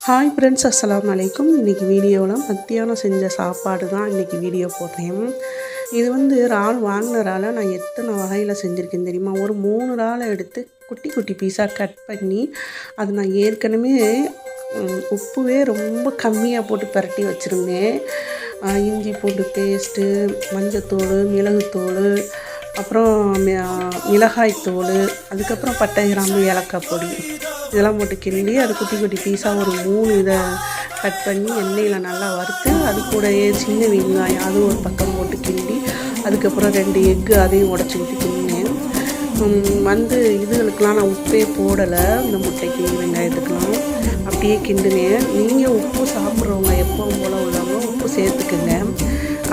Hi friends, அஸ்ஸலாமு அலைக்கும். இன்றைக்கி வீடியோவில் மத்தியானம் செஞ்ச சாப்பாடு தான் இன்றைக்கி வீடியோ போடுறேன். இது இறால் வாங்கின இறாலை நான் எத்தனை வகையில் செஞ்சுருக்கேன் தெரியுமா? ஒரு 3 இறாலை எடுத்து குட்டி குட்டி பீஸாக கட் பண்ணி அது நான் ஏற்கனவே உப்புவே ரொம்ப கம்மியாக போட்டு பிரட்டி வச்சுருந்தேன். இஞ்சி பூண்டு பேஸ்ட்டு, மஞ்சத்தூள், மிளகுத்தூள், அப்புறம் மிளகாய்த்தூள், அதுக்கப்புறம் பட்டை, கிராம்பு, ஏலக்காய் பொடி இதெல்லாம் போட்டு கிண்டி அது குட்டி குட்டி பீஸாக ஒரு 3 இதை கட் பண்ணி எண்ணெயில் நல்லா வறுத்து அது கூடயே சின்ன வெங்காயம் அது ஒரு பக்கம் போட்டு கிண்டி அதுக்கப்புறம் 2 எக்கு அதையும் உடச்சி ஊற்றி கிண்டினேன். இதுகளுக்கெலாம் நான் உப்பே போடலை, இந்த முட்டைக்கு வெங்காயத்துக்கெலாம் அப்படியே கிண்டினேன். நீங்கள் உப்பு சாப்பிட்றவங்க எப்பவும் போல் உள்ளவங்க உப்பு சேர்த்துக்குங்க.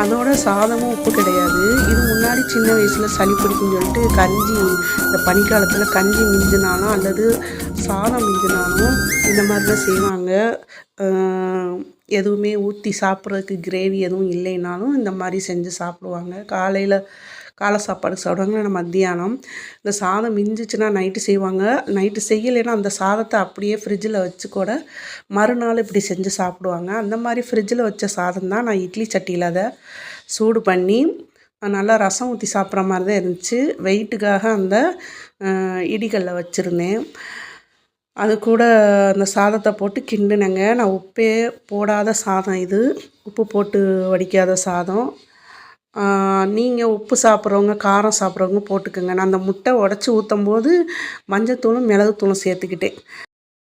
அதோட சாதமும் உப்பு கிடையாது. இது முன்னாடி சின்ன வயசில் சளி பிடிக்குன்னு சொல்லிட்டு கஞ்சி, இந்த பனிக்காலத்தில் கஞ்சி மிஞ்சினாலும் அல்லது சாதம் மிஞ்சினாலும் இந்த மாதிரி தான் செய்வாங்க. எதுவுமே ஊற்றி சாப்பிட்றதுக்கு கிரேவி எதுவும் இல்லைனாலும் இந்த மாதிரி செஞ்சு சாப்பிடுவாங்க. காலை சாப்பாடு சாப்பிடுவாங்க. மத்தியானம் இந்த சாதம் மிஞ்சிச்சுன்னா நைட்டு செய்வாங்க. நைட்டு செய்யலைன்னா அந்த சாதத்தை அப்படியே ஃப்ரிட்ஜில் வச்சு கூட மறுநாள் இப்படி செஞ்சு சாப்பிடுவாங்க. அந்த மாதிரி ஃப்ரிட்ஜில் வச்ச சாதம் தான் நான் இட்லி சட்டியில் அதை சூடு பண்ணி நல்லா ரசம் ஊற்றி சாப்பிட்ற மாதிரி தான் இருந்துச்சு. வெயிட்டுக்காக அந்த இடிகல்ல வச்சுருந்தேன். அது கூட அந்த சாதத்தை போட்டு கிண்டுனேங்க. நான் உப்பே போடாத சாதம் இது, உப்பு போட்டு வடிக்காத சாதம். நீங்கள் உப்பு சாப்பிட்றவங்க, காரம் சாப்பிட்றவங்க போட்டுக்கோங்க. நான் அந்த முட்டை உடச்சி ஊற்றும்போது மஞ்சத்தூளும் மிளகுத்தூளும் சேர்த்துக்கிட்டேன்.